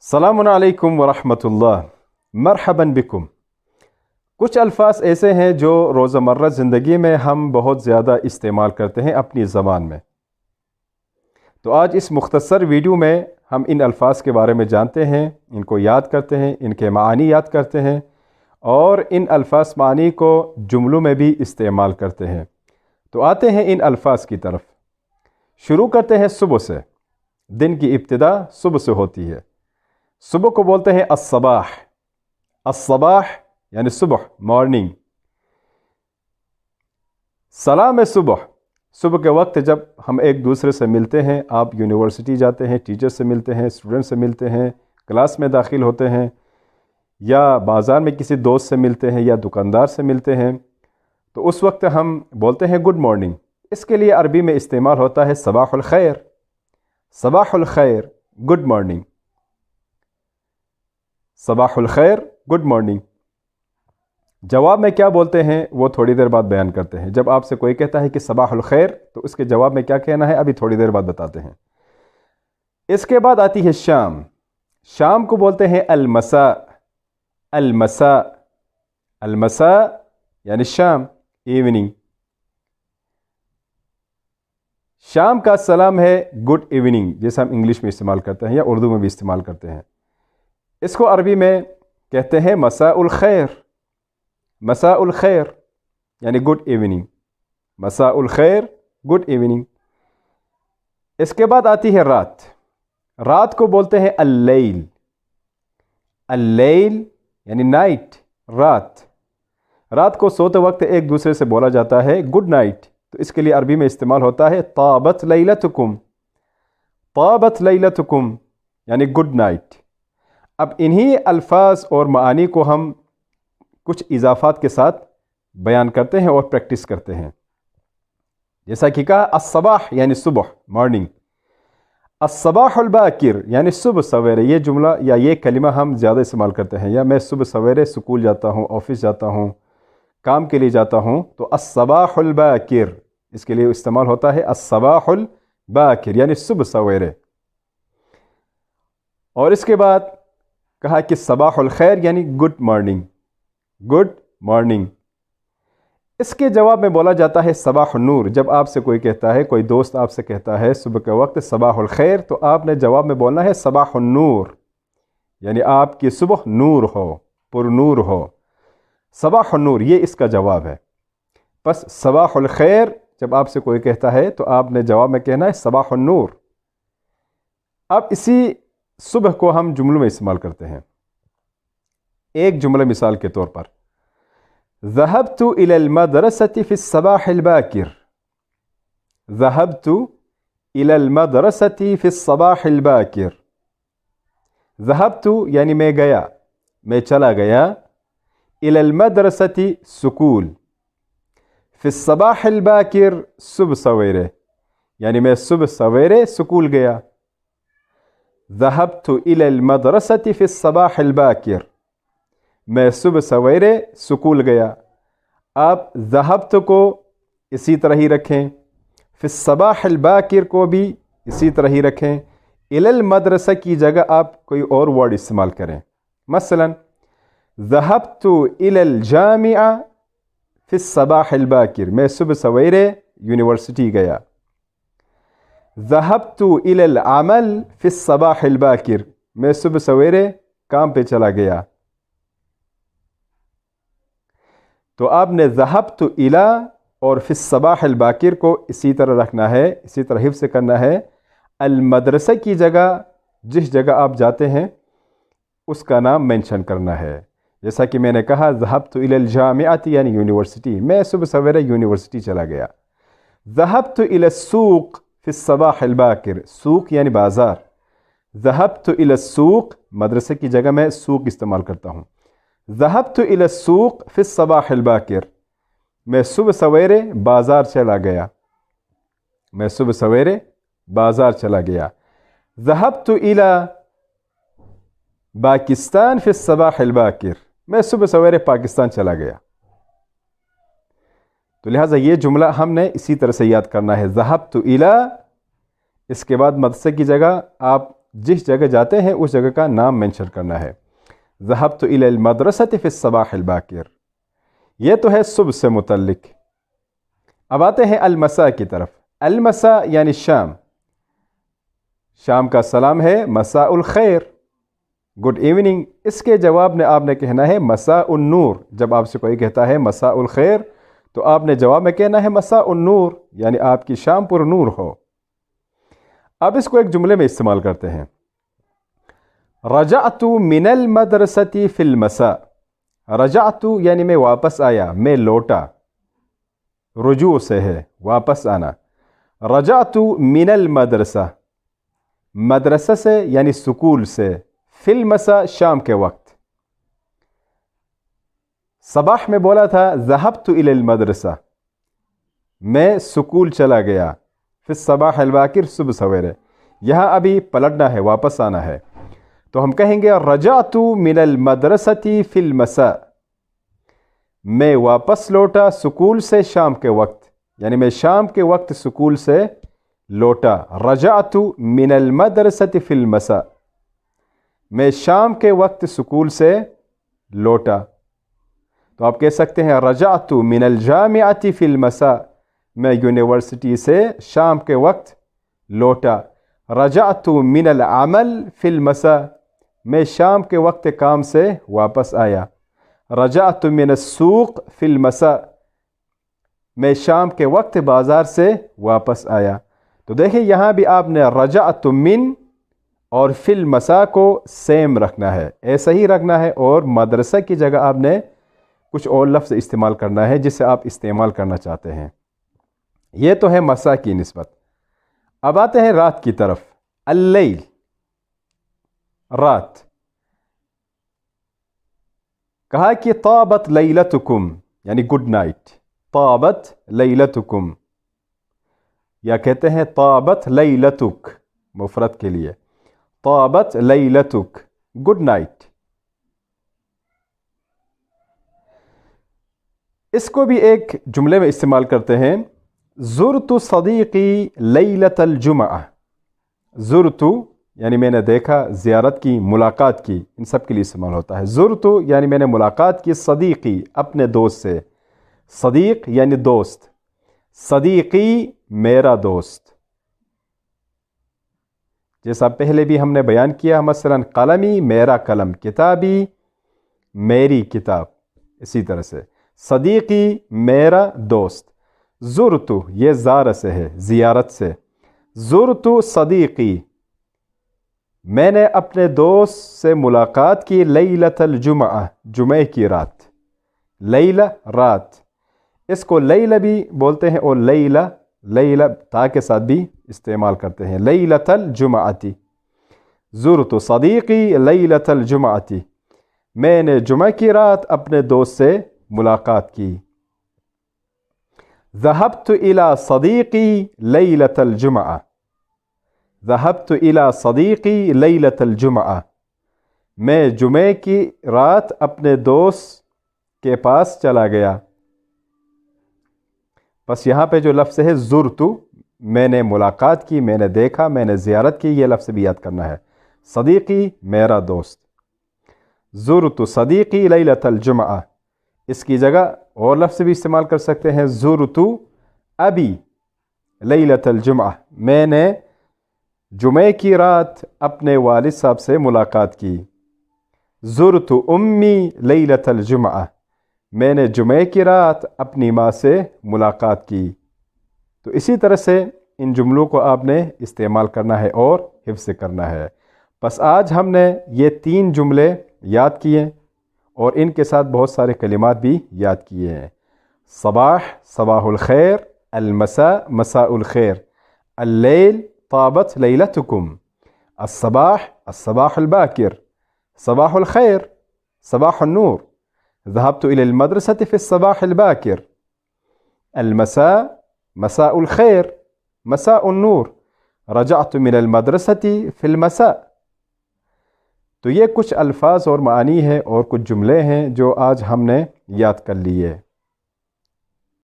السلام علیکم ورحمۃ اللہ، مرحبا بکم۔ کچھ الفاظ ایسے ہیں جو روزمرہ زندگی میں ہم بہت زیادہ استعمال کرتے ہیں اپنی زبان میں۔ تو آج اس مختصر ویڈیو میں ہم ان الفاظ کے بارے میں جانتے ہیں، ان کو یاد کرتے ہیں، ان کے معنی یاد کرتے ہیں اور ان الفاظ معنی کو جملوں میں بھی استعمال کرتے ہیں۔ تو آتے ہیں ان الفاظ کی طرف۔ شروع کرتے ہیں صبح سے۔ دن کی ابتدا صبح سے ہوتی ہے۔ صبح کو بولتے ہیں الصباح۔ الصباح یعنی صبح، مارننگ۔ سلام صبح، صبح کے وقت جب ہم ایک دوسرے سے ملتے ہیں، آپ یونیورسٹی جاتے ہیں، ٹیچر سے ملتے ہیں، اسٹوڈنٹ سے ملتے ہیں، کلاس میں داخل ہوتے ہیں، یا بازار میں کسی دوست سے ملتے ہیں یا دکاندار سے ملتے ہیں، تو اس وقت ہم بولتے ہیں گڈ مارننگ۔ اس کے لیے عربی میں استعمال ہوتا ہے صباح الخیر۔ صباح الخیر، گڈ مارننگ۔ صباح الخیر، گڈ مارننگ۔ جواب میں کیا بولتے ہیں وہ تھوڑی دیر بعد بیان کرتے ہیں۔ جب آپ سے کوئی کہتا ہے کہ صباح الخیر تو اس کے جواب میں کیا کہنا ہے ابھی تھوڑی دیر بعد بتاتے ہیں۔ اس کے بعد آتی ہے شام۔ شام کو بولتے ہیں المساء۔ المساء، المساء یعنی شام، ایوننگ۔ شام کا سلام ہے گڈ ایوننگ، جیسے ہم انگلش میں استعمال کرتے ہیں یا اردو میں بھی استعمال کرتے ہیں۔ اس کو عربی میں کہتے ہیں مساء الخیر۔ مساء الخیر یعنی گڈ ایوننگ۔ مساء الخیر، گڈ ایوننگ۔ اس کے بعد آتی ہے رات۔ رات کو بولتے ہیں اللیل۔ اللیل یعنی نائٹ، رات۔ رات کو سوتے وقت ایک دوسرے سے بولا جاتا ہے گڈ نائٹ، تو اس کے لیے عربی میں استعمال ہوتا ہے طابت لیلتکم۔ طابت لیلتکم یعنی گڈ نائٹ۔ اب انہی الفاظ اور معانی کو ہم کچھ اضافات کے ساتھ بیان کرتے ہیں اور پریکٹس کرتے ہیں۔ جیسا کہ کہا الصباح یعنی صبح، مارننگ۔ الصباح الباکر یعنی صبح سویرے۔ یہ جملہ یا یہ کلمہ ہم زیادہ استعمال کرتے ہیں، یا میں صبح سویرے سکول جاتا ہوں، آفس جاتا ہوں، کام کے لیے جاتا ہوں، تو الصباح الباکر، اس کے لیے استعمال ہوتا ہے الصباح الباکر یعنی صبح سویرے۔ اور اس کے بعد کہا کہ صباح الخیر یعنی گڈ مارننگ۔ Good morning. اس کے جواب میں بولا جاتا ہے صباح النور۔ جب آپ سے کوئی کہتا ہے، کوئی دوست آپ سے کہتا ہے صبح کے وقت صباح الخیر، تو آپ نے جواب میں بولنا ہے صباح النور، یعنی آپ کی صبح نور ہو، پر نور ہو۔ صباح النور، یہ اس کا جواب ہے۔ بس صباح الخیر جب آپ سے کوئی کہتا ہے تو آپ نے جواب میں کہنا ہے صباح النور۔ اب اسی صبح کو ہم جملوں میں استعمال کرتے ہیں۔ ایک جملہ مثال کے طور پر، ذهبت إلى المدرسة في الصباح الباكر۔ ذهبت إلى المدرسة في الصباح الباكر۔ ذهبت یعنی میں گیا، میں چلا گیا، إلى المدرسة سکول، في الصباح الباكر صبح سویرے، یعنی میں صبح سویرے سکول گیا۔ ذهبت إلى المدرسة في الصباح الباكر، میں صبح سویرے سکول گیا۔ آپ ذهبت کو اسی طرح ہی رکھیں، فی الصباح الباکر کو بھی اسی طرح ہی رکھیں، الی المدرسہ کی جگہ آپ کوئی اور ورڈ استعمال کریں۔ مثلا ذهبت الی الجامعہ فی الصباح الباکر، میں صبح سویرے یونیورسٹی گیا۔ ذهبت الی العمل فی الصباح الباکر، میں صبح سویرے کام پہ چلا گیا۔ تو آپ نے ذهبت الی اور فی الصباح الباکر کو اسی طرح رکھنا ہے، اسی طرح حفظ کرنا ہے۔ المدرسہ کی جگہ جس جگہ آپ جاتے ہیں اس کا نام مینشن کرنا ہے۔ جیسا کہ میں نے کہا ذهبت الی الجامعۃ یعنی یونیورسٹی، میں صبح سویرے یونیورسٹی چلا گیا۔ ذهبت الی السوق فی الصباح الباکر، سوق یعنی بازار۔ ذهبت الی السوق، مدرسے کی جگہ میں سوق استعمال کرتا ہوں۔ ذهبت الی السوق فی الصباح الباکر، میں صبح سویرے بازار چلا گیا، میں صبح سویرے بازار چلا گیا۔ ذهبت الی پاکستان فی الصباح الباکر، میں صبح سویرے پاکستان چلا گیا۔ تو لہٰذا یہ جملہ ہم نے اسی طرح سے یاد کرنا ہے۔ ذهبت الی، اس کے بعد مدرسے کی جگہ آپ جس جگہ جاتے ہیں اس جگہ کا نام مینشن کرنا ہے۔ ذهبت الى المدرسة في الصباح الباکر، یہ تو ہے صبح سے متعلق۔ اب آتے ہیں المساء کی طرف۔ المساء یعنی شام، شام کا سلام ہے مساء الخیر، گڈ ایوننگ۔ اس کے جواب میں آپ نے کہنا ہے مساء النور۔ جب آپ سے کوئی کہتا ہے مساء الخیر تو آپ نے جواب میں کہنا ہے مساء النور، یعنی آپ کی شام پر نور ہو۔ اب اس کو ایک جملے میں استعمال کرتے ہیں۔ رجعت من المدرسة في المساء، رجعت یعنی میں واپس آیا، میں لوٹا، رجوع سے ہے واپس آنا۔ رجعت من المدرسہ، مدرسہ سے یعنی سکول سے، فی المساء شام کے وقت۔ صباح میں بولا تھا ذهبت الى المدرسہ، میں سکول چلا گیا، فی الصباح الباکر صبح سویرے، یہاں ابھی پلٹنا ہے، واپس آنا ہے، تو ہم کہیں گے رجعت من المدرسة فی المساء، میں واپس لوٹا سکول سے شام کے وقت، یعنی میں شام کے وقت سکول سے لوٹا۔ رجعت من المدرسة فی المساء، میں شام کے وقت سکول سے لوٹا۔ تو آپ کہہ سکتے ہیں رجعت من الجامعة فی المساء، میں یونیورسٹی سے شام کے وقت لوٹا۔ رجعت من العمل فی المساء، میں شام کے وقت کام سے واپس آیا۔ رجعت من السوق فی المساء، میں شام کے وقت بازار سے واپس آیا۔ تو دیکھیں یہاں بھی آپ نے رجعت من اور فی المساء کو سیم رکھنا ہے، ایسا ہی رکھنا ہے، اور مدرسہ کی جگہ آپ نے کچھ اور لفظ استعمال کرنا ہے جسے آپ استعمال کرنا چاہتے ہیں۔ یہ تو ہے مساء کی نسبت۔ اب آتے ہیں رات کی طرف۔ اللیل، رات۔ کہا کہ طابت لیلتکم یعنی گڈ نائٹ، طابت لیلتکم، یا کہتے ہیں طابت لیلتک مفرد کے لیے، طابت لیلتک، گڈ نائٹ۔ اس کو بھی ایک جملے میں استعمال کرتے ہیں، زرت صدیقی لیلۃ الجمعہ۔ زرت یعنی میں نے دیکھا، زیارت کی، ملاقات کی، ان سب کے لیے استعمال ہوتا ہے۔ زرت یعنی میں نے ملاقات کی، صدیقی اپنے دوست سے، صدیق یعنی دوست، صدیقی میرا دوست۔ جیسا پہلے بھی ہم نے بیان کیا، مثلا قلمی میرا قلم، کتابی میری کتاب، اسی طرح سے صدیقی میرا دوست۔ زرت یہ زار سے ہے، زیارت سے۔ زرت صدیقی، میں نے اپنے دوست سے ملاقات کی، لیلۃ الجمعہ جمعہ کی رات، لیلہ رات، اس کو لیلہ بھی بولتے ہیں اور لیلہ لیلہ تا کے ساتھ بھی استعمال کرتے ہیں، لیلۃ الجمعہ۔ زرت صدیقی لیلۃ الجمعہ، میں نے جمعہ کی رات اپنے دوست سے ملاقات کی۔ ذهبت الى صدیقی لیلۃ الجمعہ، ذهبت الى صدیقی لیلۃ الجمعہ، میں جمعہ کی رات اپنے دوست کے پاس چلا گیا۔ بس یہاں پہ جو لفظ ہے زرت، میں نے ملاقات کی، میں نے دیکھا، میں نے زیارت کی، یہ لفظ بھی یاد کرنا ہے۔ صدیقی میرا دوست، زرت صدیقی لیلۃ الجمعہ۔ اس کی جگہ اور لفظ بھی استعمال کر سکتے ہیں، زرت ابی لیلۃ الجمعہ، میں نے جمعہ کی رات اپنے والد صاحب سے ملاقات کی۔ زرت امی لیلۃ الجمعہ، میں نے جمعہ کی رات اپنی ماں سے ملاقات کی۔ تو اسی طرح سے ان جملوں کو آپ نے استعمال کرنا ہے اور حفظ کرنا ہے۔ بس آج ہم نے یہ 3 جملے یاد کیے اور ان کے ساتھ بہت سارے کلمات بھی یاد کیے ہیں۔ صباح صباح الخیر، المساء مساء الخیر، اللیل طابت لیلتکم، الصباح الصباح الباکر، صباح الخیر صباح النور، ذهبت إلى المدرسة في الصباح الباكر، المساء مساء الخير مساء النور، رجعت من المدرسة في المساء۔ تو یہ کچھ الفاظ اور معانی ہیں اور کچھ جملے ہیں جو آج ہم نے یاد کر لیے۔